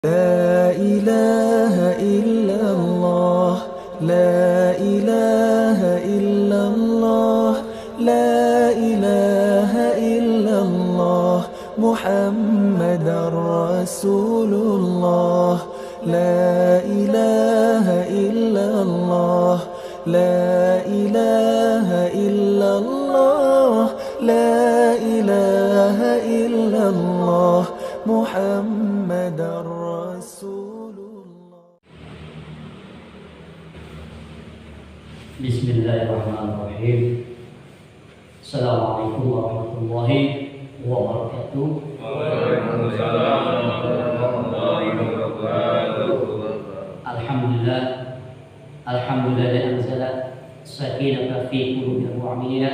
لا إله إلا الله لا إله إلا الله لا إله إلا الله محمد رسول الله لا إله إلا الله لا إله إلا الله لا إله إلا الله محمد رسول الله. بسم الله الرحمن الرحيم. السلام عليكم ورحمة الله وبركاته. Waalaikumsalam warahmatullahi wabarakatuh. Alhamdulillah, alhamdulillah yang anzala sakinata fi qulubil mu'minina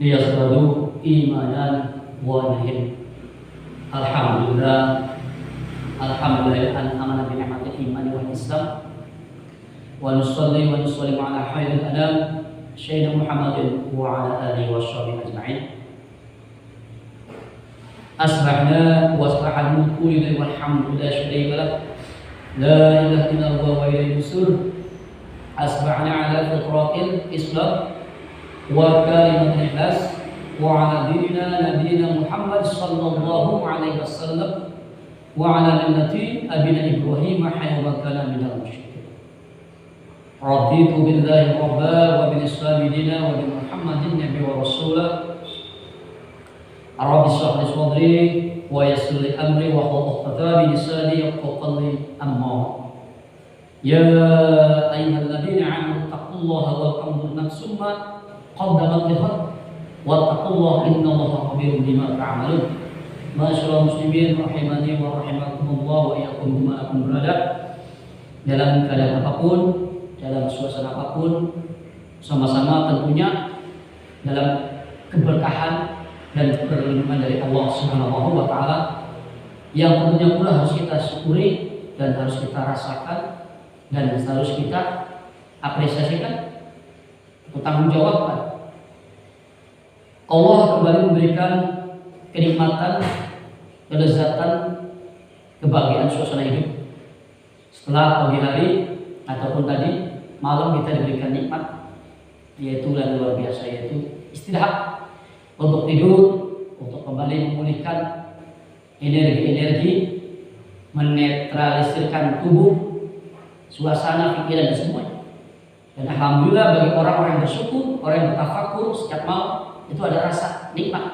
liyazdadu imanan wa nahim. Alhamdulillah, alhamdulillah an amana bi ni'matil iman wal islam. Wa nusalli wa nusallimu ala khairil anam sayyidina Muhammadin wa ala alihi washabbihi ajma'in. Asbahna wa asbahal mulku lillahi walhamdulillahi syarika lah. La ilaha illallah wa ilayhi nusur. Asbahna ala fitratil islam wa kalimatil ikhlas wa ala dinina nabiyina Muhammad sallallahu alaihi wasallam wa ala millati abina Ibrahim hayya kana minal musyrikin. Raditu billahi rabba wa bil islam dina wa bi Muhammadin nabiy wa rasulah. Rabbi shrah li sadri wa yassir li amri wa hlul 'uqdatam min lisani yafqahu qawli. Amma ya ayyuhalladzina amanu taqullaha wa qul nafsum ma qaddamat lighad wattaqullaha innallaha khabirun bima ta'malun. Ma'asyiral muslimin rahimani wa rahimakumullah wa iyyakum bima akum berada dalam keadaan apapun, dalam suasana apapun, sama-sama tentunya dalam keberkahan dan perlindungan dari Allah Subhanahu wa taala yang tentunya pula harus kita syukuri dan harus kita rasakan dan harus kita apresiasikan, bertanggung jawabkan. Allah kembali memberikan kenikmatan, kelezatan, kebahagiaan suasana hidup. Setelah pagi hari ataupun tadi malam kita diberikan nikmat, yaitu yang luar biasa, yaitu istirahat, untuk tidur, untuk kembali memulihkan energi-energi, menetralisirkan tubuh, suasana, pikiran dan semuanya. Dan alhamdulillah bagi orang-orang yang bersyukur, orang yang bertafakur setiap malam, itu ada rasa nikmat,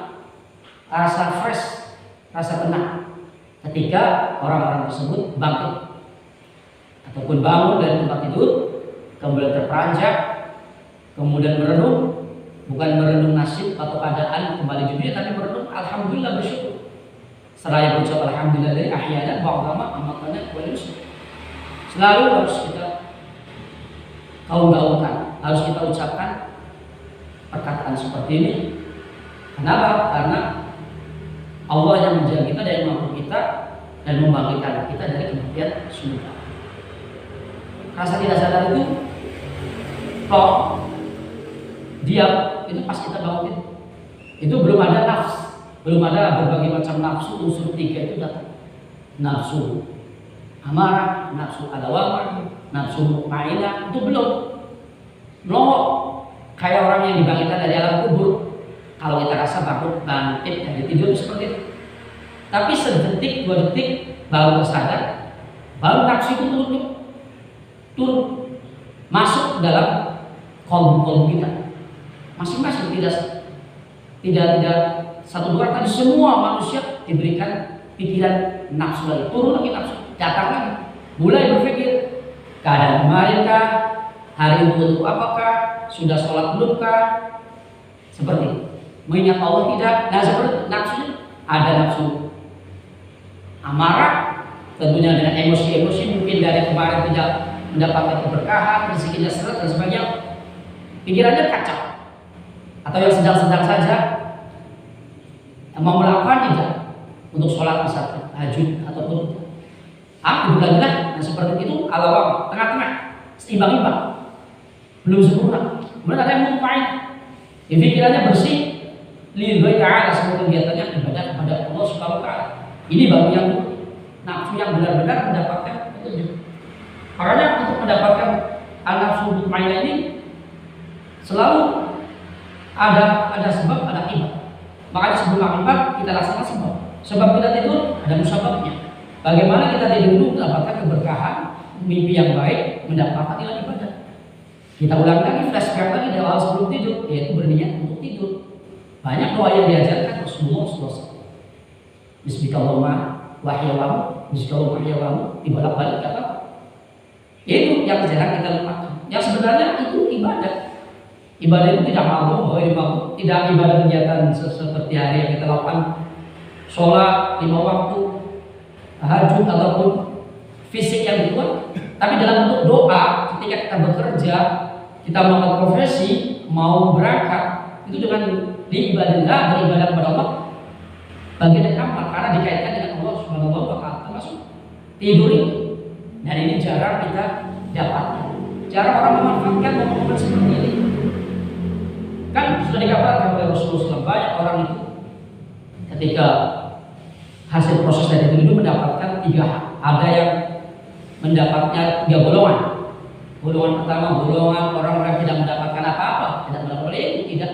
rasa fresh, rasa tenang ketika orang-orang tersebut bangkit ataupun bangun dari tempat tidur, kemudian terperanjak, kemudian merenung. Bukan merenung nasib atau keadaan kembali dunia, tapi merenung alhamdulillah, bersyukur. Seraya berucap alhamdulillah dari ahyana ba'dama amatana wa yusuf. Selalu harus kita gaungkan, harus kita ucapkan perkataan seperti ini. Kenapa? Karena Allah yang menjaga kita dari makhluk kita dan membangkitkan kita dari kematian surga. Rasa tidak sadar itu toh diam, itu pas kita bangun itu belum ada nafs, belum ada berbagai macam nafsu, unsur tiga itu datang. Nafsu amarah, nafsu alawamah, nafsu mutmainah itu belum melongo kayak orang yang dibangkitkan dari alam kubur. Kalau kita rasa bangun bangkit dari tidur seperti itu, tapi sedetik dua detik baru tersadar, baru nafsu itu turun masuk dalam kolbu kita masing-masing. Tidak satu dua kali, semua manusia diberikan pikiran nafsu lagi, turun lagi nafsu, datang lagi, mulai berpikir keadaan kemarin kah, hari ini untuk apakah, sudah sholat belumkah, seperti mengingat Allah tidak. Nah seperti nafsunya ada nafsu amarah, tentunya dengan emosi-emosi mungkin dari kemarin tidak mendapatkan keberkahan, rezekinya seret dan sebagainya, pikirannya kacau. Atau yang sedang-sedang saja mau melakukan tidak untuk sholat misalnya tahajud ataupun bulan-bulan, nah seperti itu alawam, tengah-tengah, seimbang-imbang, belum sempurna. Kemudian ada yang mutmain, pikirannya bersih, lillahi ta'ala, semua kegiatannya ibadah kepada Allah Subhanahu wa taala. Ini baru yang nafsu yang benar-benar mendapatkan petunjuk. Makanya untuk mendapatkan an-nafsu mutmainnah ini selalu ada sebab, ada akibat. Makanya sebelum akibat kita laksanakan sebab. Sebab kita tidur ada musababnya. Bagaimana kita tidur mendapatkan keberkahan, mimpi yang baik, mendapatkan nilai ibadah. Kita ulang lagi, flashback lagi dari awal sebelum tidur, yaitu berniat untuk tidur. Banyak doa yang diajarkan Rasulullah SAW. Bismillahirrahmanirrahim, wahyawamu, bismillahirrahmanirrahim, dibolak-balik kata. Itu yang jarang kita lupakan. Yang sebenarnya itu ibadah. Ibadah itu tidak mabuk, tidak ibadah kegiatan seperti hari yang kita lakukan, sholat 5 waktu, tahajud ataupun fisik yang dibuat, tapi dalam bentuk doa ketika kita bekerja, kita melakukan profesi, mau berangkat, itu dengan diibadillah, beribadah kepada Allah, bagian dari amal karena dikaitkan dengan Allah Subhanahu wa Ta'ala, termasuk tidur itu. Dan ini jarang kita dapatkan. Jarang orang memanfaatkan momen-momen seperti ini. Kan sudah dikabarkan oleh Rasulullah SAW, banyak orang itu ketika hasil proses dari itu mendapatkan 3 hal. Ada yang mendapatnya 3 golongan. Golongan pertama, golongan orang-orang tidak mendapatkan apa-apa, tidak mendapatkan ilmu, tidak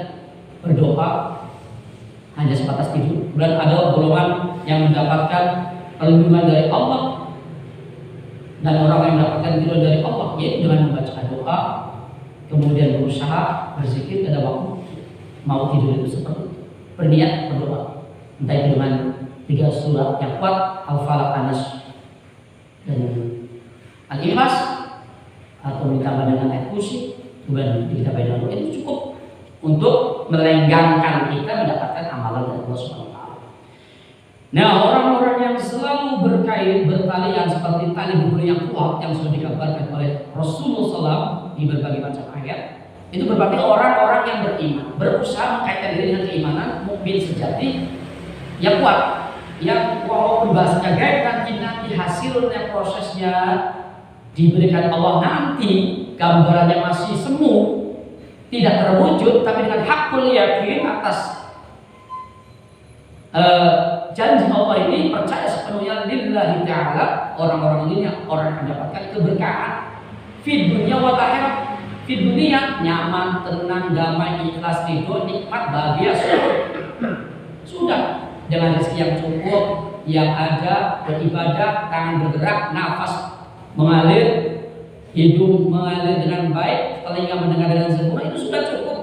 berdoa, hanya sebatas tidur. Kemudian ada golongan yang mendapatkan perlindungan dari Allah, dan orang yang mendapatkan perlindungan dari Allah yaitu dengan membaca doa, kemudian berusaha berzikir pada waktu mau tidur itu seperti itu. Berniat berdoa, entah itu dengan 3 surat yang kuat, Al-Falaq, An-Nas, dan Al-Ikhlas, atau ditambah dengan ayat kursi, kemudian ditambah dengan doa. Itu cukup untuk melenggangkan kita mendapatkan amalan dari Allah Subhanahu wa Ta'ala. Nah, orang-orang yang selalu bertalian seperti tali bubur yang kuat yang sudah dikabarkan oleh Rasulullah SAW di berbagai macam ayat, itu berarti orang-orang yang beriman, berusaha mengkaitkan diri dengan keimanan, mukmin sejati yang kuat, yang walaupun bahasanya gaib, nanti hasilnya, prosesnya diberikan Allah nanti, gambarannya masih semu, tidak terwujud, tapi dengan hakul yakin atas janji Allah ini, percaya sepenuhnya lillahi ta'ala, orang-orang ini orang yang mendapatkan keberkahan fi dunya wal akhirah. Fi dunia nyaman, tenang, damai, ikhlas, ridho, nikmat, bahagia, sudah dengan rezeki yang cukup, yang ada, beribadah, tangan bergerak, nafas mengalir, hidung mengalir dengan baik, telinga mendengar dengan sempurna, itu sudah cukup.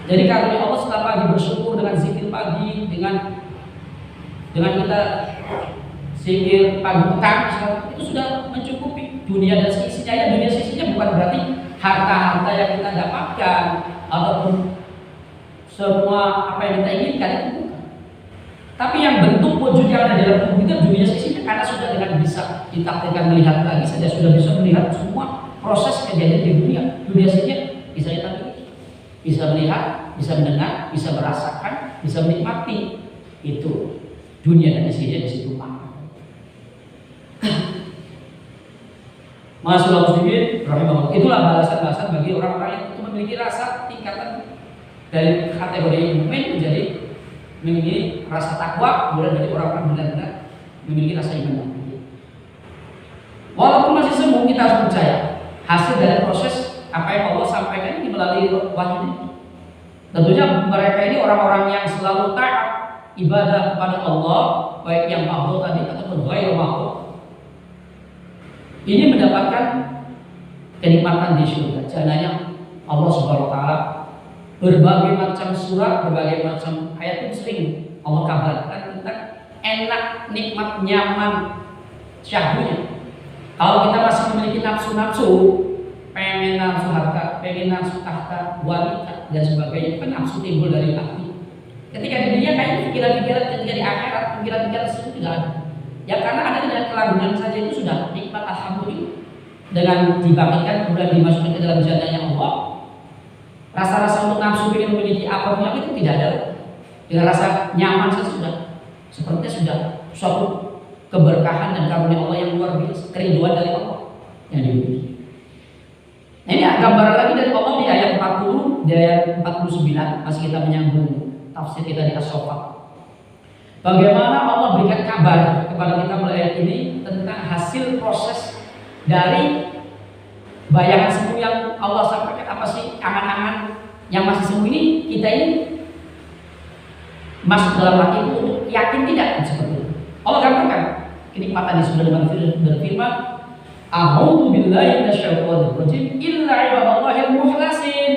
Jadi karunia Allah setelah pagi bersyukur dengan zikir pagi, dengan kita zikir pagi petang, itu sudah mencukupi dunia dan seisinya. Ya, dunia seisinya bukan berarti harta-harta yang kita dapatkan ataupun semua apa yang kita inginkan, itu bukan. Tapi yang bentuk wujud yang ada dalam tubuh kita dunia seisinya, karena sudah dengan bisa ditakdirkan melihat lagi saja, sudah bisa melihat semua proses kejadian di dunia seisinya bisa ditakdirkan. Bisa melihat, bisa mendengar, bisa merasakan, bisa menikmati. Itu dunia dan isinya di situ. Masyaallah muslimin rahimahullah. Itulah balasan-balasan bagi orang-orang yang memiliki rasa tingkatan dari kategori mukmin menjadi memiliki rasa takwa, kemudian menjadi orang-orang benar-benar memiliki rasa iman. Walaupun masih semu, kita harus percaya hasil dari proses apa yang Allah sampaikan ini melalui wahyu ini. Tentunya mereka ini orang-orang yang selalu taat ibadah kepada Allah, baik yang makhluk tadi ataupun ghairul makhluk. Ini mendapatkan kenikmatan di surga. Jangannya Allah Subhanahu wa Ta'ala berbagai macam surat, berbagai macam ayat itu sering Allah kabarkan tentang enak, nikmat, nyaman, syahdunya. Kalau kita masih memiliki nafsu-nafsu, pengen nafsu harta, pengen nafsu tahta, wanita dan sebagainya, kan nafsu timbul dari hati. Ketika di dunia kayaknya pikiran-pikiran, ketika di akhirat pikiran-pikiran itu tidak ada. Ya karena ada dengan kelangungan saja itu sudah nikmat, alhamdulillah. Dengan dibangkitkan kemudian dimasukkan ke dalam jannahnya Allah, rasa-rasa untuk nafsu ingin memiliki apa punya itu tidak ada. Dengan rasa nyaman saja sudah, sepertinya sudah suatu keberkahan dan karunia Allah yang luar biasa, kerinduan dari Allah yang dimiliki. Nah, ini gambaran lagi dari Allah di ayat 40, di ayat 49, masih kita menyambung tafsir kita di As-Saffat. Bagaimana Allah berikan kabar kepada kita melalui ayat ini tentang hasil proses dari bayangan semu yang Allah sampaikan. Apa sih angan-angan yang masih semu ini? Kita ini masuk dalam hati itu untuk yakin tidak seperti itu. Allah katakan kenikmatan yang sudah berfirman, a'udzu billahi minasyaitonir rajim illa ibadallahil mukhlasin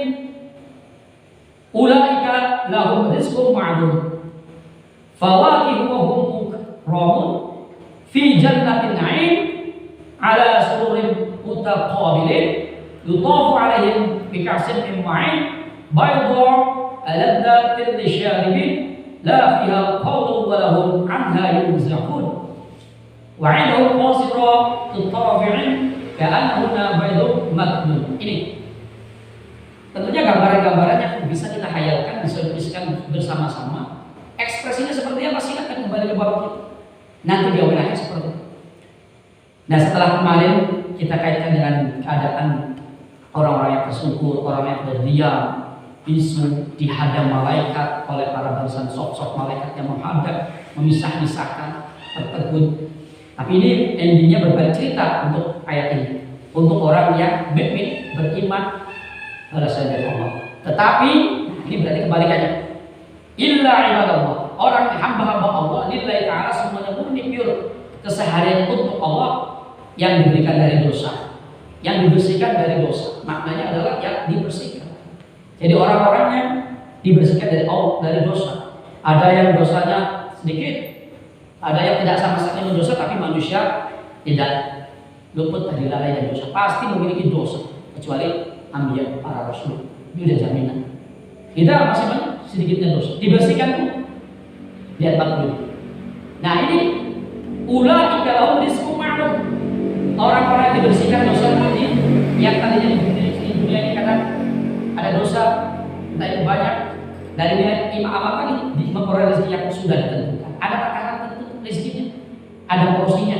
ulaika lahum rizqun ma'lum fawakihu wa hum mukramun fi jannatin 'ain ala sururin mutaqabilin yutafu 'alaihim bi ka'sin min ma'in bayda aladdatin lisyaribin la fiha qawlun wa lahum 'anha yunzafun wa 'indahum qasiratut tarafi'in ka'annahunna baydun maknun. Ini tentunya gambaran-gambaran yang bisa kita hayalkan, bisa dituliskan bersama-sama. Ekspresinya seperti apa? Silakan kembali ke bawah kita. Nanti di awal akhir seperti itu. Nah, setelah kemarin kita kaitkan dengan keadaan orang-orang yang tersungkur, orang yang berdiam, bisu, dihadang malaikat oleh para barisan sok-sok malaikat yang menghadap, memisah-misahkan, tertegun. Tapi ini endingnya berbalik cerita untuk ayat ini, untuk orang yang mukmin, beriman balasan dari Allah. Tetapi ini berarti kebalikannya. Illa ibadallah, orang hamba-hamba Allah lillahi ta'ala semuanya murni pure keseharian untuk Allah yang diberikan dari dosa, yang dibersihkan dari dosa. Maknanya adalah yang dibersihkan. Jadi orang-orang yang dibersihkan dari Allah dari dosa. Ada yang dosanya sedikit, ada yang tidak sama sekali mendosa, tapi manusia tidak luput dari lalai dan dosa. Pasti memiliki dosa, kecuali Anbiya, para Rasul. Itu sudah jaminan. Kita masih banyak sedikitnya dosa. Dibersihkan tuh di ayat 40. Nah ini ulaika lahum rizqun ma'lum. Orang-orang yang dibersihkan dosa tadi, yang tadinya di dunia ini kadang ada dosa, entah itu banyak, dari nilai apa tadi memperoleh rezeki yang sudah ditentukan. Ada takaran tertentu rezekinya, ada porsinya,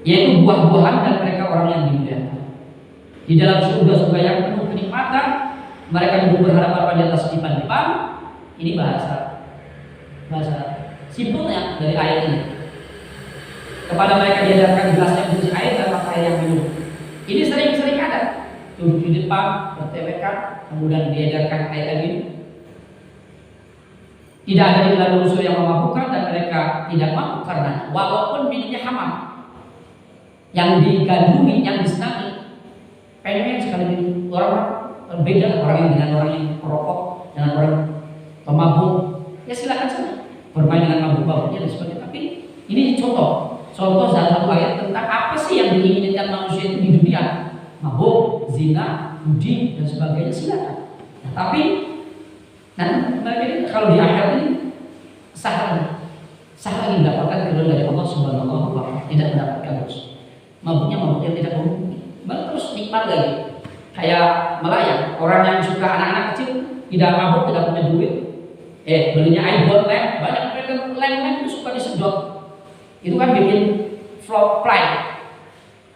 yaitu buah-buahan dan mereka orang yang dimuliakan. Di dalam surga-surga yang penuh kenikmatan, mereka duduk berhadapan di atas dipan-dipan. Ini bahasa simpelnya dari ayat ini. Kepada mereka diajarkan gelas yang berisi air dan mata air yang minum. Ini sering-sering ada. Duduk di depan, bertewekan, kemudian diajarkan air minum. Tidak ada di dalam unsur yang memabukkan dan mereka tidak mabuk karena walaupun minumnya hamam, yang digandrungi, yang disenangi, pengen sekali minum. Orang berbeda, orang yang dengan orang yang merokok, dengan orang pemabuk, ya silakan saja bermain dengan mabuk-mabuknya dan sebagainya. Tapi ini contoh salah satu ayat tentang apa sih yang diinginkan manusia itu di dunia. Mabuk, zina, judi dan sebagainya silakan. Nah, tapi mereka kalau di akhirat ini sah lagi mendapatkan keridhaan dari Allah Subhanahu wa Ta'ala, tidak mendapatkan dosa. Mabuknya mabuk yang tidak mungkin, malah terus nikmat lagi. Kayak melayang, orang yang suka anak-anak kecil tidak mabuk, tidak punya duit, belinya iPhone lem, banyak mereka lem itu suka disedot. Itu kan bikin flop fly,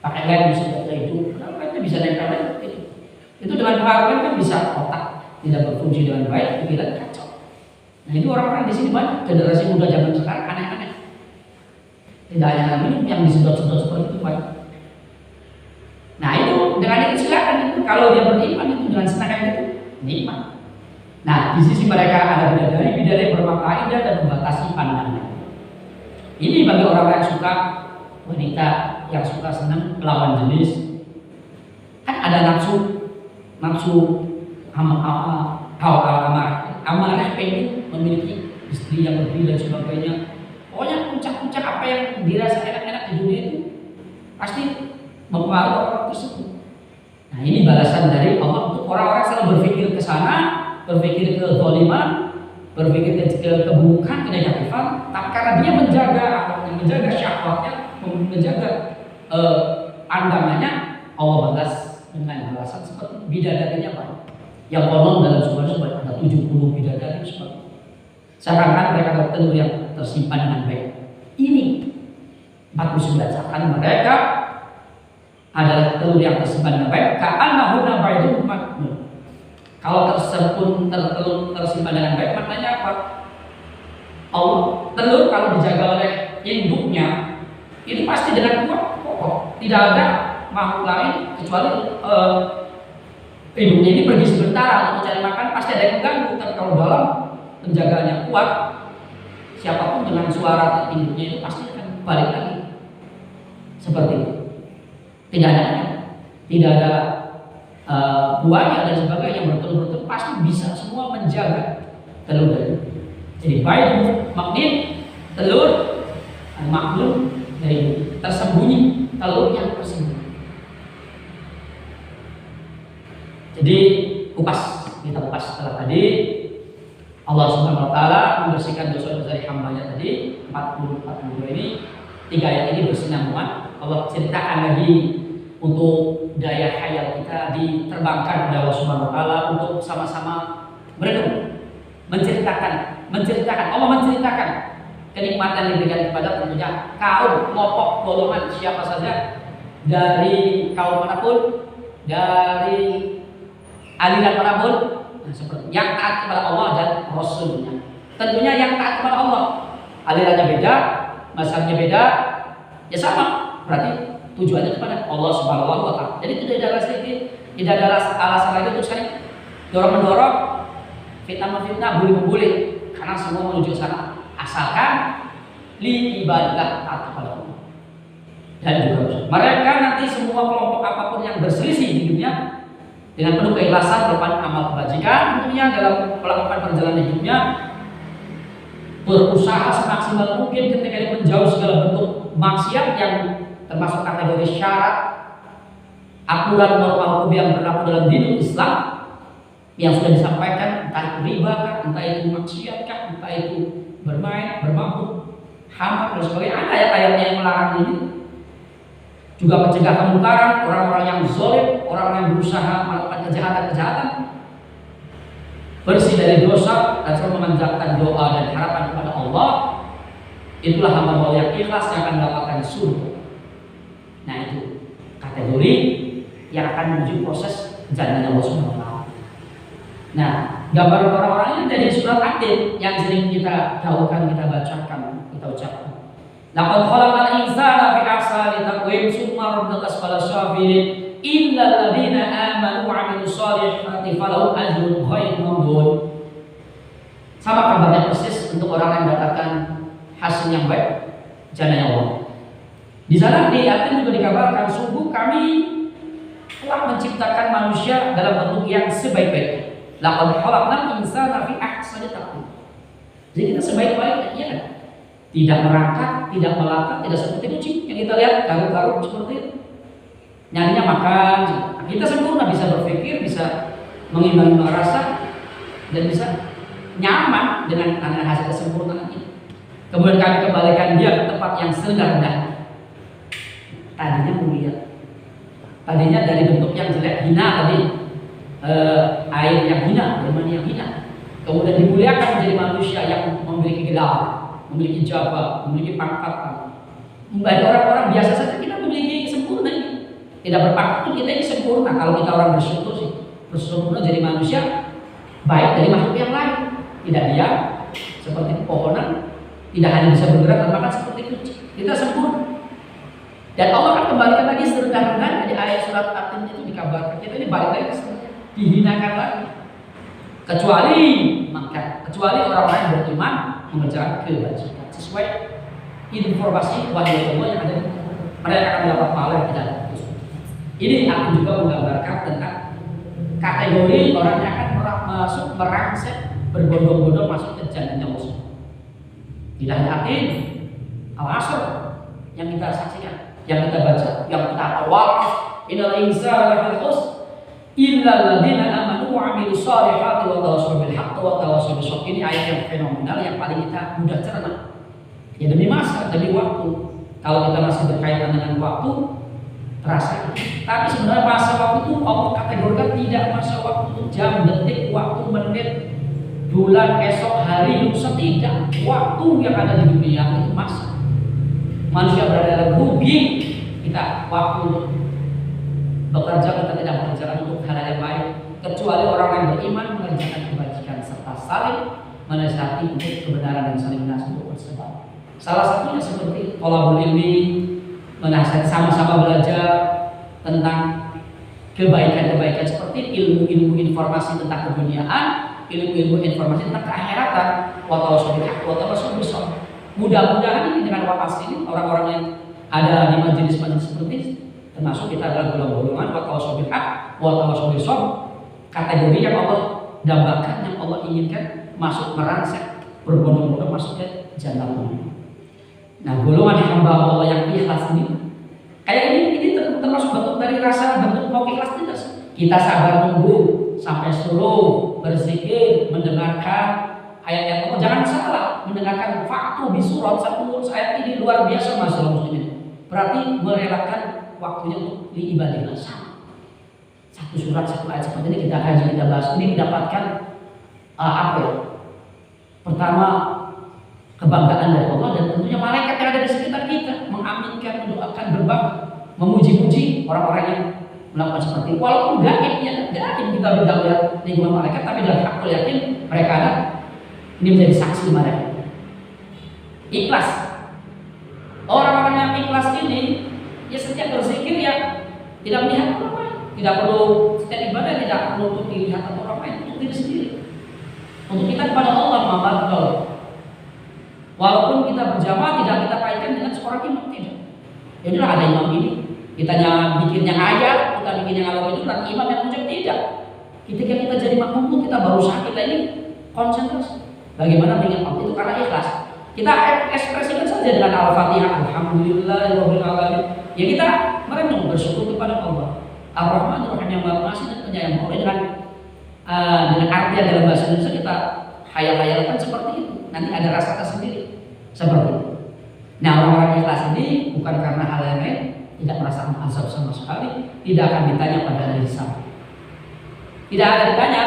pakai lem disedot ke hidung, kenapa itu bisa nempel itu? Itu dengan pengaruh kan bisa otak tidak berfungsi dengan baik, pikiran kacau. Nah itu orang-orang di sini banyak generasi muda zaman sekarang aneh-aneh. Tidak hanya minum yang disedot-sedot seperti itu banyak. Nah itu dengan itu silakan itu kalau dia beriman itu dengan senang itu nikmat. Nah di sisi mereka ada bidadari bermata indah dan membatasi pandangan. Ini bagi orang yang suka wanita, yang suka senang melawan jenis, kan ada nafsu amarah pengen memiliki istri yang lebih dan sebagainya. Pokoknya puncak-puncak apa yang dirasa enak-enak di dunia itu pasti mempengaruhi orang tersebut. Nah ini balasan dari Allah untuk orang-orang yang selalu berpikir ke sana, berpikir ke zaliman, berpikir ke keburukan, ke negatifan, tapi karena dia menjaga syahwatnya, menjaga pandangannya, Allah balas dengan balasan seperti bidadarinya banyak. Yang konon dalam sumber-sumber ada 70 bidadari seperti itu. Seakan-akan mereka tertentu yang tersimpan dengan baik. Ini 49 seakan mereka adalah telur yang tersimpan dengan baik. Ka'annahunna baydun maknun. Kalau tersimpan dengan baik maknanya apa? Allah, telur kalau dijaga oleh induknya itu pasti dengan kuat kokoh. Tidak ada makhluk lain kecuali induknya ini pergi sebentar untuk mencari makan, pasti ada yang mengganggu. Tapi kalau dalam penjagaannya kuat, siapapun dengan suara induknya itu pasti akan balik lagi. Seperti itu. Tidak ada buaya dan sebagainya yang bertelur-telur, pasti bisa semua menjaga telur dari. Jadi baik magnet telur maklum dari tersembunyi, telur yang tersembunyi. Jadi kita kupas setelah tadi Allah Subhanahu wa taala membersihkan dosa-dosa dari hambanya tadi 42 ini, 3 ayat ini bersinambungan. Allah ceritakan lagi untuk daya khayal kita diterbangkan oleh Allah Subhanahu wa taala untuk sama-sama merenung, menceritakan Allah menceritakan kenikmatan yang diberikan kepada tentunya kaum, kelompok, golongan siapa saja dari kaum manapun, dari aliran manapun, seperti yang taat kepada Allah dan Rasulnya. Tentunya yang taat kepada Allah, alirannya beda, mazhabnya beda, ya sama, berarti tujuannya kepada Allah Subhanahu wa taala. Jadi tidak ada alasan lagi untuk saya dorong-mendorong, fitnah-fitnah, bully-membuli, karena semua menuju ke sana. Asalkan li ibadah taat kepada Allah. Dan juga mereka nanti semua kelompok apapun yang berselisih di dunia dengan penuh keikhlasan melakukan amal kebajikan tentunya dalam melakukan perjalanan hidupnya, berusaha semaksimal mungkin ketika dia menjauh segala bentuk maksiat yang termasuk kategori syarat aturan norma hukum yang berlaku dalam dinul Islam yang sudah disampaikan, entah itu riba kah, entah itu maksiat kah, entah itu bermain, bermabuk, hamar dan sebagainya. Ada ayat-ayatnya yang melarang ini. Juga mencegah kemungkaran, orang-orang yang zalim, orang yang berusaha melakukan kejahatan-kejahatan, bersih dari dosa dan selalu memanjatkan doa dan harapan kepada Allah. Itulah hamba yang ikhlas yang akan mendapatkan surga. Nah, itu kategori yang akan menuju proses jannah Allah Subhanahu wa taala. Nah, gambar orang-orang ini dari surat At-Tin yang sering kita jauhkan, kita bacakan, kita ucapkan. Laqad khalaqal insana fi ahsani taqwim tsumma radadna asfala safilin illa alladziina aamanu wa 'amilus shalihati falahum ajrun ghairu mamnun. Sama kabarnya persis untuk orang yang mendapatkan hasil yang baik, jannah Allah. Di sana di At-Tin juga dikabarkan, sungguh kami telah menciptakan manusia dalam bentuk yang sebaik-baiknya. Laqad khalaqnal insana fi ahsani taqwim. Jadi kita sebaik-baiknya, iya kan? Tidak merangkak, tidak melata, tidak seperti kucing yang kita lihat garuk-garuk seperti itu. Nyarinya makan. Kita sempurna, bisa berpikir, bisa mengimbangi rasa, dan bisa nyaman dengan hasil kesempurnaan ini. Kemudian kami kembalikan dia ke tempat yang serendah-rendahnya. Tadinya mulia, tadinya dari bentuk yang jelek, hina tadi, air yang hina, mani yang hina. Kemudian dimuliakan menjadi manusia yang memiliki gelar, memiliki jabah, memiliki pangkat. Bagi orang-orang biasa saja kita memiliki sempurna ini. Tidak berpangkat pun kita ini sempurna. Kalau kita orang bersyukur sih, bersempurna jadi manusia baik dari makhluk yang lain. Tidak dia seperti pepohonan, tidak hanya bisa bergerak dan makan seperti kucing. Kita sempurna. Dan Allah akan kembalikan lagi serendah-rendahnya. Di ayat surat At-Tin itu dikabarkan kita ini balik lagi dihinakan lagi. Kecuali orang-orang yang beriman mengerjakan kebajikan sesuai informasi wahyu Allah yang ada, mereka akan mendapat pahala yang tidak ada. Ini akan juga menggambarkan tentang kategori orang yang akan masuk merangsek berbondong-bondong masuk ke jannahnya Allah. Tidak hanya At-Tin, Al-Asr yang kita saksikan, yang kita baca, yang kita awal, innal insana lafi khusr illa alladziina aamanu wa 'amilus shalihati wa tawassaw bil haqqi wa tawassaw bis sabr. Ini ayat yang fenomenal yang paling kita mudah cerna. Ya demi masa, demi waktu. Kalau kita masih berkaitan dengan waktu, terasa. Tapi sebenarnya masa waktu itu Allah kategorikan tidak masa waktu, jam, detik, waktu, menit, bulan, esok, hari, lusa, tidak. Waktu yang ada di dunia itu masa. Manusia berada dalam rugi kita waktu untuk bekerja, kita tidak mengerjakan untuk hal yang baik, kecuali orang yang beriman mengerjakan kebajikan serta saling menasihati untuk kebenaran dan saling menasihati untuk bersabar. Salah satunya seperti thalabul ilmi, menasihati sama-sama belajar tentang kebaikan-kebaikan seperti ilmu-ilmu informasi tentang keduniaan, ilmu-ilmu informasi tentang keakhiratan, wa tawassaw bil haqqi wa tawassaw bis sabr. Mudah-mudahan ini dengan wakas ini orang-orang yang ada di majelis-majelis seperti ini, termasuk kita adalah golongan wa tawassaw bil haqqi wa tawassaw bis sabr, kategori yang Allah dambakan, yang Allah inginkan masuk merangsek berbondong-bondong masuk ke jannah. Nah, golongan hamba Allah yang ikhlas ini kayak ini termasuk bentuk dari rasa bentuk mau ikhlas tidak sih? Kita sabar nunggu sampai slow berzikir, mendengarkan ayat-ayat Allah. Jangan salah, mendengarkan faktu di surat satu ayat ini luar biasa masalah muslimin. Berarti merelakan waktunya untuk ibadah sama. Satu surat satu ayat seperti ini kita kaji, kita bahas ini mendapatkan apa ya? Pertama, kebanggaan dari Allah dan tentunya malaikat yang ada di sekitar kita mengaminkan, mendoakan, berbangga, memuji-muji orang-orang yang melakukan seperti itu. Walaupun gaib kita tidak lihat lingkungan malaikat, tapi dalam akal yakin mereka ada. Ini menjadi saksi mereka. Ikhlas. Orang-orang yang ikhlas ini ya setiap berzikir ya tidak melihat orang lain, tidak perlu setiap ibadah tidak perlu untuk dilihat orang lain, untuk diri sendiri. Untuk kita kepada Allah Maha. Walaupun kita berjamaah tidak kita kaitkan dengan seorang imam, tidak. Jadilah ada imam ini, kita bikin yang ayat, kita bikin yang alami itu, nanti imam yang ucap tidak. Ketika kita jadi makmum kita baru sakit ini konsentrasi. Bagaimana mengingat itu karena ikhlas. Kita ekspresikan saja dengan Al-Fatihah, Alhamdulillahirabbil alamin. Ya kita merenung bersyukur kepada Allah. Ar-Rahman Ar-Rahim yang Maha Pengasih dan Penyayang. Dengan artian dalam bahasa Indonesia kita hayal-hayalkan seperti itu. Nanti ada rasa tersendiri seperti itu. Nah, orang-orang ikhlas ini bukan karena hal yang lain, tidak merasakan azab sama sekali, tidak akan ditanya pada hari hisab. Tidak ada ditanya,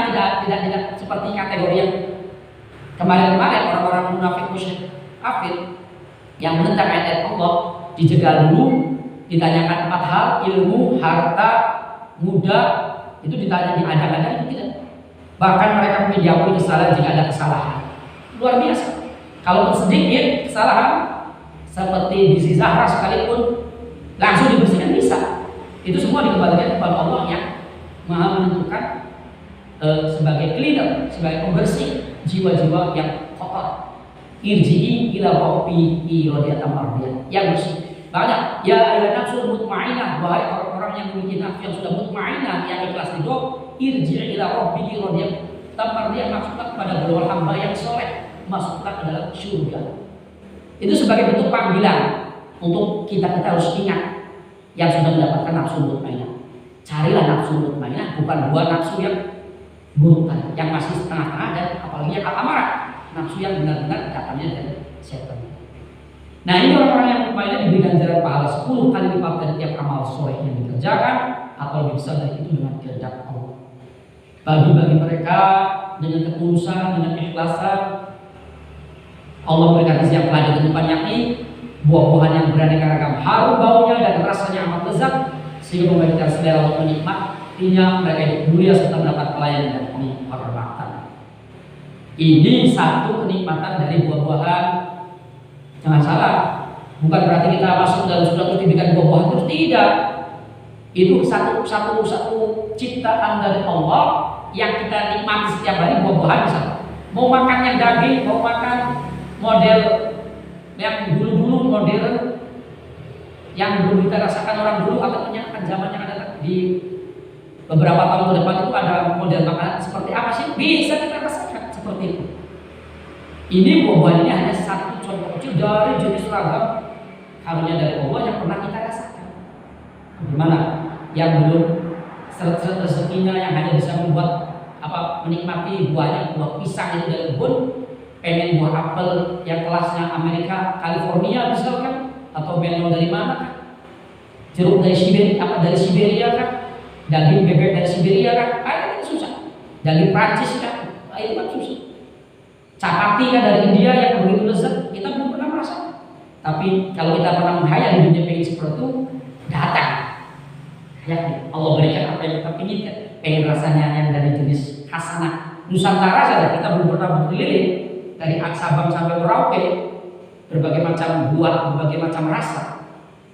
tidak seperti kategori yang kemarin-kemarin orang-orang munafik musyrik kafir yang menentang ayat Allah dijegal dulu, ditanyakan 4 hal, ilmu, harta, muda, itu ditanya diadang-adang itu tidak. Bahkan mereka mungkin diakui kesalahan jika ada kesalahan. Luar biasa. Kalau sedikit kesalahan seperti di Zahra sekalipun langsung dibersihkan bisa. Itu semua dikembalikan kepada Allah yang Maha menentukan sebagai cleaner, sebagai pembersih jiwa-jiwa yang kotor. Irji'i ila rabbihi radiyatan mardiyah, yang bersih. Banyak ya ayyuhan nafsul mutmainnah, wahai orang-orang yang memiliki nafsu yang sudah mutmainnah, yang ikhlas ridho, irji'i ila rabbihi radiyatan mardiyah, masuklah kepada golongan hamba yang soleh, masuklah ke dalam surga. Itu sebagai bentuk panggilan untuk kita harus ingat yang sudah mendapatkan nafsu mutmainnah. Carilah nafsu mutmainnah, bukan buah nafsu yang buruk tadi, yang masih setengah-tengah dan apalagi yang amarah, nafsu yang benar-benar datangnya dari setan. Nah, ini orang-orang yang mutmainnah diberi ganjaran pahala 10 kali lipat dari tiap amal soleh yang dikerjakan atau lebih besar dari itu dengan kehendak Allah. Bagi mereka dengan ketulusan, dengan ikhlasan, Allah memberikan rezeki yang telah ditentukan, yakni buah-buahan yang beraneka ragam, harum baunya dan rasanya amat lezat sehingga memberikan selera untuk menikmatinya. Mereka hidup mulia serta mendapat pelayanan dan penghormatan. Ini satu kenikmatan dari buah-buahan. Jangan salah, bukan berarti kita masuk dalam surga terus diberikan buah-buahan terus, tidak. Itu satu ciptaan dari Allah yang kita nikmati setiap hari, buah-buahan misalnya. Mau makan yang daging, mau makan model yang dulu-dulu modern yang belum kita rasakan orang dulu, atau akan zaman yang ada di beberapa tahun ke depan itu ada model makanan seperti apa sih? Bisa kita rasakan seperti itu. Ini buah-buahan ini hanya satu contoh kecil dari jenis ragam karunia dari Allah yang pernah kita rasakan. Bagaimana yang belum seret-seret rezekinya, yang hanya bisa membuat menikmati buahnya, buah pisang itu dari kebun, pengen buah apel yang kelasnya Amerika, California misalkan, atau melon dari mana kan, jeruk dari Siberia kan, daging bebek dari Siberia kan, itu kan susah. Daging Prancis kan, itu kan susah. Capati kan dari India yang begitu lezat, kita belum pernah merasakan. Tapi kalau kita pernah menghayal di dunia pengen seperti itu, datang. Ya, Allah berikan apa yang kita inginkan. Pengen rasanya yang dari jenis hasanah Nusantara saja kita belum pernah berkeliling. dari Sabang sampai Merauke, berbagai macam buah, berbagai macam rasa.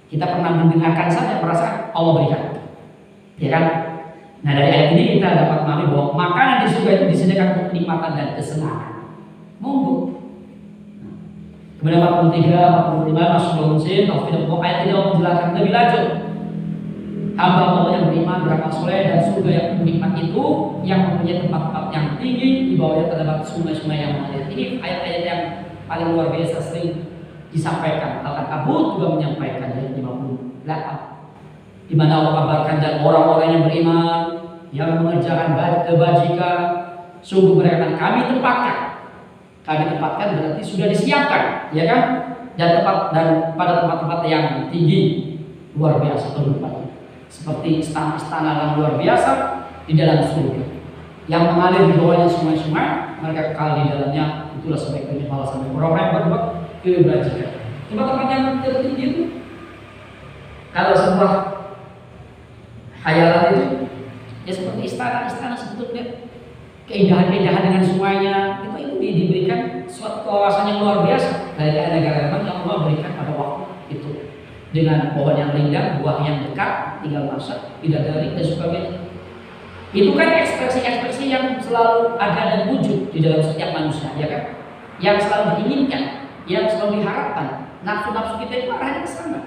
Kita pernah mendengarkan saja, merasakan Allah berikan, ya kan? Nah dari ayat ini kita dapat memahami bahwa makanan di surga itu disediakan untuk kenikmatan dan kesenangan. Monggo. Kemudian 43, 45 Rasulullah Muslim, ayat ini menjelaskan lebih lanjut. Hamba Allah yang beriman, beramal soleh dan surga yang nikmat itu yang mempunyai tempat-tempat yang tinggi, di bawahnya terdapat sungai-sungai yang mengalir. Ini ayat-ayat yang paling luar biasa sering disampaikan. Al-Ankabut juga menyampaikan ayat 58. Di mana Allah kabarkan dan orang-orang yang beriman yang mengerjakan kebajikan, sungguh mereka akan kami tempatkan berarti sudah disiapkan, ya kan? Dan pada tempat-tempat yang tinggi luar biasa tempatnya, seperti istana-istana yang luar biasa di dalam surga yang mengalir di bawahnya sungai-sungai, mereka kekal di dalamnya. Itulah sebaik-baiknya balasan orang-orang yang berbuat kebajikan. Tempat-tempat yang tertinggi itu, kalau sebuah hayalan itu ya seperti istana sebetulnya, keindahan-keindahan dengan sungainya itu diberikan suatu kawasan yang luar biasa dari negara yang Allah berikan pada waktu itu, dengan pohon yang rindang, buah yang dekat, tinggal masak, bidadari dan sebagainya. Itu kan ekspresi-ekspresi yang selalu ada dan wujud di dalam setiap manusia, ya kan? Yang selalu diinginkan, yang selalu diharapkan. Nafsu-nafsu kita itu arahnya ke sana.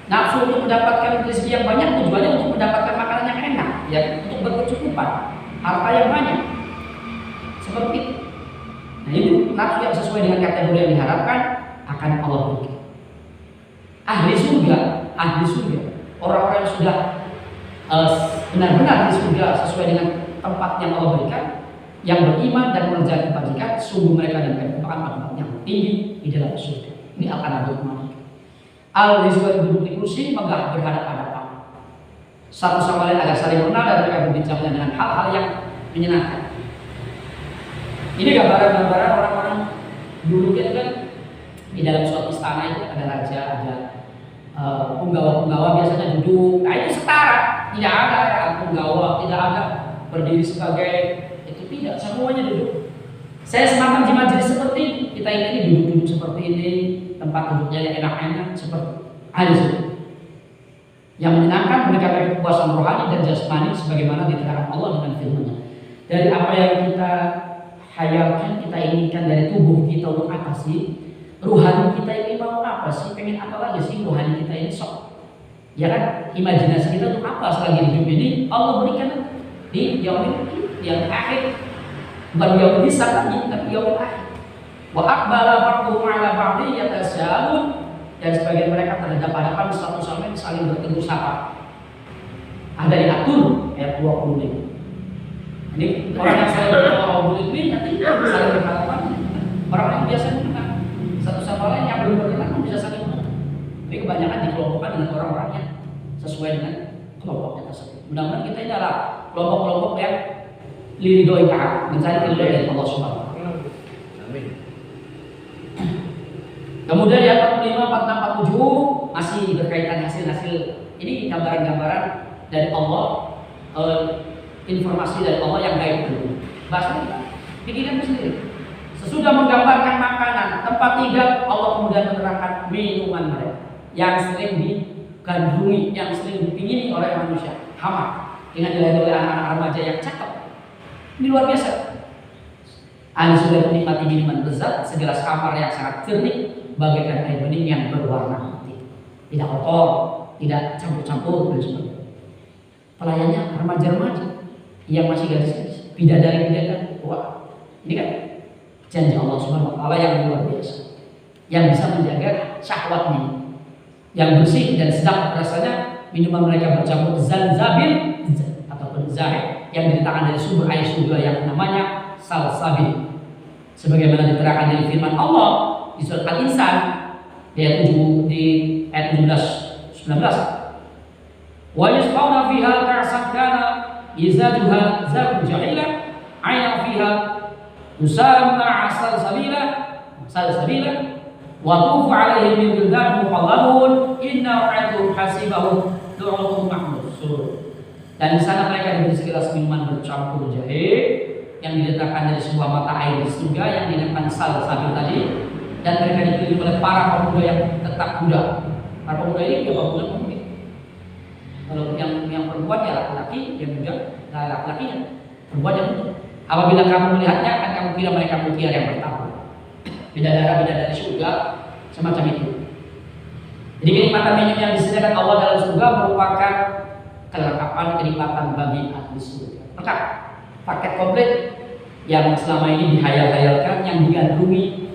Nafsu untuk mendapatkan rezeki yang banyak tujuannya untuk mendapatkan makanan yang enak, ya, untuk berkecukupan, harta yang banyak. Seperti itu. Nah ini nafsu yang sesuai dengan kategori yang diharapkan akan Allah berikan. Ahli surga, orang-orang yang sudah benar-benar di surga sesuai dengan tempat yang Allah berikan, yang beriman dan mengerjakan kebajikan, sungguh mereka dan tempat yang tinggi di dalam surga. Ini akan ada kemana? Al-Rizwan duduk di kursi, megah berhadapan-hadapan. Satu sama lain agak saling mengenal dan mereka berbincang dengan hal-hal yang menyenangkan. Ini gambaran-gambaran orang-orang dulu kan di dalam suatu istana itu ada raja, ada penggawa-penggawa biasanya duduk. Nah itu setara, tidak ada ya penggawa, tidak ada berdiri sebagai itu, tidak, semuanya duduk. Saya semakin di majelis seperti ini, kita ini duduk-duduk seperti ini, tempat duduknya yang enak-enak seperti ada yang menyenangkan, memberikan kepuasan rohani dan jasmani sebagaimana diterangkan Allah dengan firman-Nya. Dari apa yang kita hayalkan, kita inginkan dari tubuh kita untuk apa sih? Rohani kita ini mau apa sih? Pengen apa lagi sih rohani kita ini sok? Ya kan? Imajinasi kita untuk apa selagi hidup ini? Allah berikan di yang akhir. Bukan yaumil hisab lagi, tapi yaumil akhir. Wa aqbala ba'dhum 'ala ba'dhin yatasaalun, dan sebagian mereka terhadap-hadapan satu sama lain saling bertegur sapa. Ada diatur ayat 25. Ini orang yang saling bertemu ini nanti saling berhadapan. Orang yang biasa mengenal satu sama lain yang belum berkenalan bisa saling mengenal. Tapi kebanyakan dikelompokkan dengan orang-orang yang sesuai dengan kelompoknya tersebut. Mudah-mudahan kita ini adalah kelompok-kelompok yang liridoi ta'ala, mencari ridho dari Allah Subhanahu wa taala. Amin. Kemudian di ayat 45, 46, 47 masih berkaitan hasil-hasil. Ini gambaran-gambaran dari Allah, informasi dari Allah yang gaib dulu. Bahasanya pikiran sendiri. Sesudah menggambarkan makanan, tempat tinggal, Allah kemudian menerangkan minuman mereka yang sering digandrungi, yang sering dipingini oleh manusia. Hama dengan oleh anak-anak remaja yang cakep. Ini luar biasa. Anda sudah menikmati minuman lezat, segelas kamar yang sangat jernih, bagaikan air bening yang berwarna putih, tidak kotor, tidak campur-campur dan sebagainya. Pelayannya remaja-remaja yang masih gadis-gadis, bidadari-bidadari. Wah, ini kan janji Allah Subhanahu wa taala yang luar biasa, yang bisa menjaga syahwatnya, yang bersih dan sedap rasanya. Minuman mereka bercampur zanzabil ataupun zahir yang diletakkan dari sumber air surga yang namanya salsabil, sebagaimana diterangkan dari firman Allah di surat Al-Insan ayat 7 di ayat 17-19. Wa yasqawna fiha ka'san kana izajuha zarja'ila 'ayna fiha tusamma salsabila wa tufu 'alaihim min wildan mukhalladun inna ra'aytuhum hasibahum lu'lu'un mahmud. Dan di sana mereka diberi segelas minuman bercampur jahe yang diletakkan dari sebuah mata air di surga yang dinamakan salsabil tadi, dan mereka dipilih oleh para pemuda yang tetap muda. Para pemuda ini ya pemuda mungkin. Kalau yang perempuan ya laki-laki, yang muda, laki-laki ya perempuan yang muda. Apabila kamu melihatnya akan kamu kira mereka mutiara yang bertabur. Bidadari surga semacam itu. Jadi kenikmatan minum yang disediakan Allah dalam surga merupakan kelengkapan kenikmatan bagi ahli surga. Lengkap, paket komplit yang selama ini dihayal-hayalkan, yang digandrungi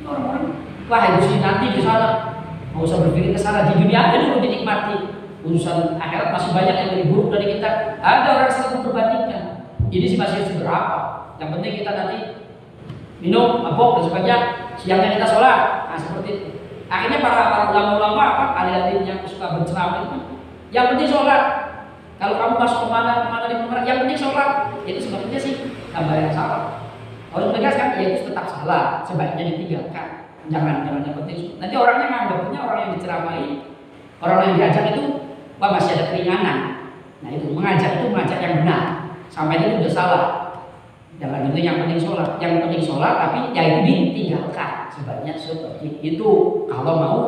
orang-orang. Wah itu sih nanti di sana, nggak usah berpikir ke sana, di dunia aja dulu dinikmati. Urusan akhirat masih banyak yang lebih buruk dari kita. Ada orang selalu memperbandingkan. Ini sih masih seberapa. Yang penting kita nanti minum, mabok dan sebagainya. Siangnya kita sholat. Nah seperti itu. Akhirnya para ulama-ulama ahli-ahli yang suka berceramah itu, yang penting sholat. Kalau kamu masuk kemana di mana, yang penting sholat. Itu sebenarnya sih gambar yang salah. Harus menegaskan, ya itu tetap salah. Sebaiknya ditinggalkan. Jangan yang penting. Nanti orangnya menganggapnya orang yang diceramahi, orang yang diajak itu, wah masih ada keringanan. Nah itu mengajak yang benar. Sampai itu udah salah. Jangan itu yang penting sholat. Yang penting sholat tapi ya itu ditinggalkan. Sebaiknya seperti itu. Kalau mau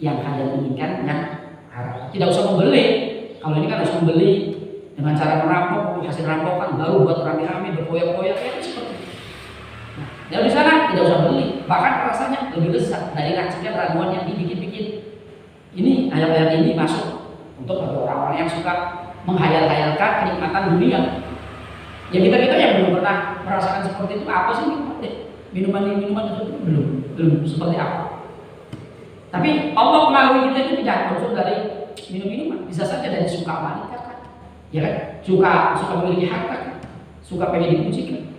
yang kalian inginkan yang haram. Tidak usah membeli. Kalau ini kan harus membeli dengan cara merampok, hasil rampokan baru buat rame-rame berkoyak-koyak ya seperti itu. Nah, kalau di sana tidak usah beli. Bahkan rasanya lebih lezat dari racikan ramuan yang dibikin-bikin. Ini ayat-ayat ini masuk untuk orang-orang yang suka menghayal-hayalkan kenikmatan dunia. Ya kita yang belum pernah merasakan seperti itu, apa sih nikmatnya? Minuman itu belum seperti apa. Tapi Allah mengaruhi kita itu tidak muncul dari minum-minuman, bisa saja dari suka wanita kan, ya kan? Suka memiliki harta kan? Suka pengen dipujikan.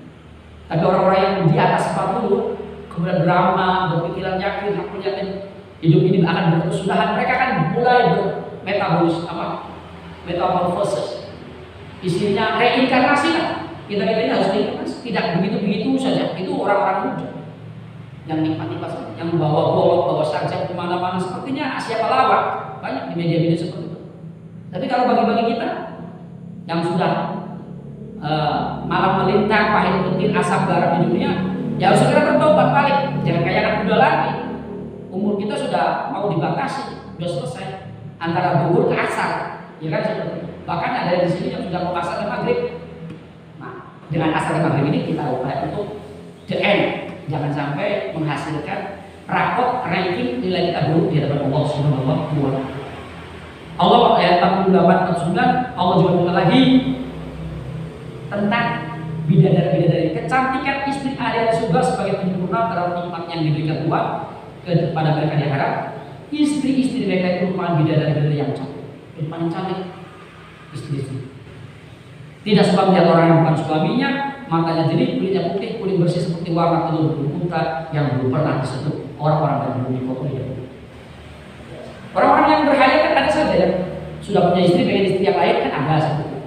Tapi orang-orang yang di atas 40 kemudian drama, berpikiran yakin, aku yakin hidup ini akan berkesudahan, mereka kan mulai metamorfosis, isinya reinkarnasi lah. Kita ini harus reinkarnasi, tidak begitu saja. Itu orang-orang muda yang nikmat-nikmat, yang bawa golok, bawa sarjana kemana-mana, sepertinya Asia pelawak banyak di media-media seperti itu. Tapi kalau bagi-bagi kita yang sudah malam melintang, pahit petir, asap garam di dunia, ya harus segera bertobat balik. Jangan kayak anak muda lagi. Umur kita sudah mau dibatasi, sudah selesai antara zuhur ke asar, ya kan seperti itu. Bahkan ada di sini yang sudah mau asar ke maghrib. Nah, dengan asar ke maghrib ini kita upaya untuk the end, jangan sampai menghasilkan rapot ranking nilai kita buruk di hadapan Allah Subhanahu wa Ta'ala. Allah ayat 48-49 Allah juga bilang lagi tentang bidadari-bidadari, kecantikan istri ahli surga sebagai penyempurna terhadap nikmat yang diberikan Tuhan kepada mereka di akhirat. Istri-istri mereka itu merupakan bidadari-bidadari yang cantik, yang paling cantik istri-istri. Tidak suka melihat orang yang bukan suaminya, matanya jernih, kulitnya putih, kulit bersih seperti warna telur unta yang belum pernah disentuh orang-orang yang belum dipotong. Orang-orang yang berhayat kan ada saja yang sudah punya istri, pengen istri yang lain kan ada seperti itu.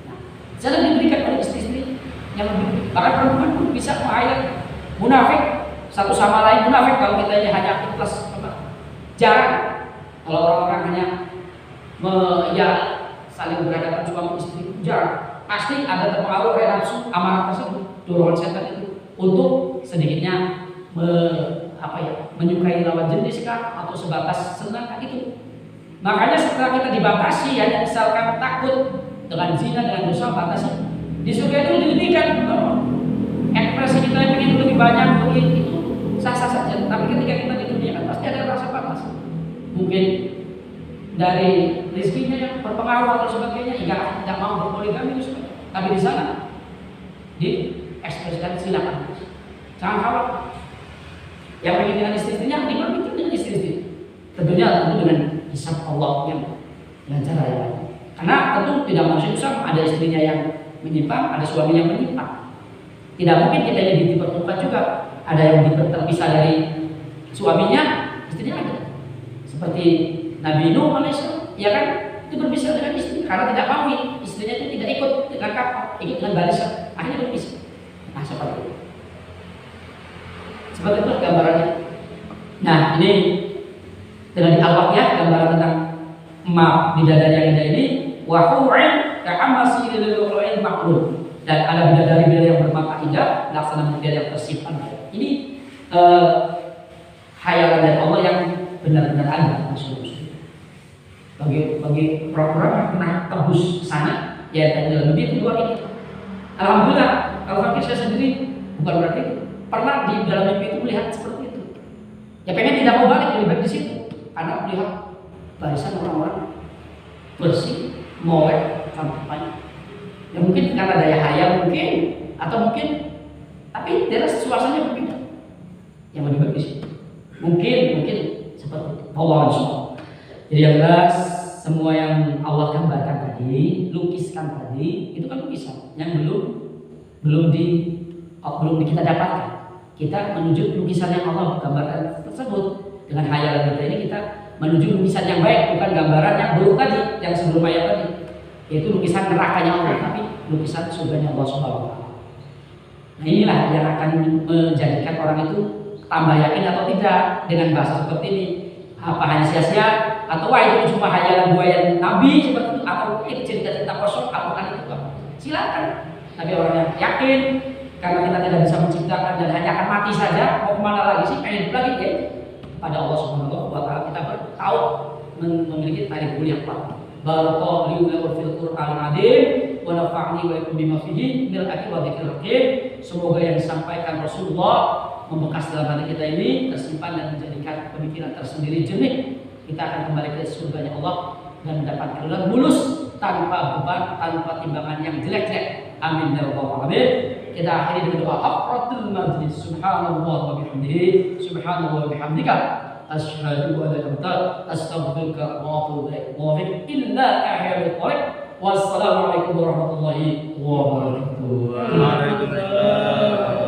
Nah, jangan diberikan pada istri-istri yang lebih. Bahkan perempuan pun bisa menghayat munafik satu sama lain. Munafik kalau kita ini hanya ikhlas, jarang. Kalau orang-orang hanya saling berhadapan suami istri, jarang. Pasti ada terpengaruh oleh nafsu amarah tersebut, dorongan setan itu untuk sedikitnya menyukai lawan jenis kah atau sebatas senang kan itu. Makanya setelah kita dibatasi hanya misalkan takut dengan zina, dengan dosa, batasi di surga itu dilebihkan. Ekspresi kita yang ingin lebih banyak itu sah-sah saja. Tapi ketika kita di dunia kan pasti ada rasa batas. Mungkin dari rezekinya yang berpengaruh atau sebagainya, hingga tidak mau berpoligami itu sebagainya. Tapi di sana diekspresikan silakan, jangan khawatir. Yang ingin dengan istri-istrinya, nikmat itu dengan istri-istri. Tentunya dengan hisab Allah yang dengan cara yang lain. Karena tentu tidak manusia sama, ada istrinya yang menyimpang, ada suami yang menyimpang. Tidak mungkin kita ini dipertemukan juga. Ada yang terpisah dari suaminya, istrinya ada. Seperti Nabi Nuh alaihissalam, ya kan, itu berpisah dengan istri karena tidak mau istrinya itu tidak ikut dengan kapal, ikut dengan barisan, akhirnya berpisah. Nah seperti itu. Seperti itu gambarannya. Nah ini telah dialwak ya gambaran tentang emak bidadari yang indah ini. Wahu'in ka'amasi ilil maklum. dan ada bidadari-bidadari yang bermata indah, laksana bidadari yang tersimpan. Ini khayalan dari Allah yang benar-benar ada maksudnya. Bagi orang-orang yang pernah tembus sana, ya dalam lebih itu dua ini. Alhamdulillah, kalau fakir saya sendiri bukan berarti pernah di dalam mimpi itu melihat seperti itu. Ya pengen tidak mau balik lebih baik di situ, karena melihat barisan orang-orang bersih, molek, cantik. Ya mungkin karena daya hayal mungkin, atau mungkin, tapi daerah suasananya berbeda. Yang lebih baik di situ. Mungkin seperti itu. Allah SWT. Jadi yang jelas semua yang Allah gambarkan tadi, lukiskan tadi, itu kan lukisan yang belum kita dapatkan. Kita menuju lukisan yang Allah gambarkan tersebut. Dengan hayalan kita ini kita menuju lukisan yang baik, bukan gambaran yang buruk tadi, yang sebelum ayat tadi. Yaitu lukisan nerakanya Allah, tapi lukisan surganya Allah SWT. Nah inilah yang akan menjadikan orang itu tambah yakin atau tidak dengan bahasa seperti ini. Apa hanya sia-sia, atau wah itu cuma hayalan buaya Nabi seperti itu, atau itu cerita-cerita kosong, apakah itu apa? Silakan. Tapi orang yang yakin karena kita tidak bisa menciptakan dan hanya akan mati saja, mau kemana lagi sih? Pengen lagi ya pada Allah Subhanahu wa Ta'ala. Kita tahu memiliki tarikh yang kuat. Barakallahu li wa fil Qur'anil azim wa nafa'ni wa yakum bima fihi min al-ayati wa dzikril hakim. Semoga yang disampaikan Rasulullah membekas dalam hati kita ini, tersimpan dan menjadikan pemikiran tersendiri jernih. Kita akan kembali ke surganya Allah dan mendapat keridhaan mulus tanpa beban, tanpa timbangan yang jelek-jelek. Amin ya rabbal alamin. Kita akhiri dengan doa haqqatul majlis. Subhanallah wa bihamdihi, subhanallah wa bihamdika, asyhadu an la ilaha illa anta, astaghfiruka wa atubu ilaik. Wa illa ahyaul tariq. Wassalamualaikum warahmatullahi wabarakatuh. Waalaikumsalam.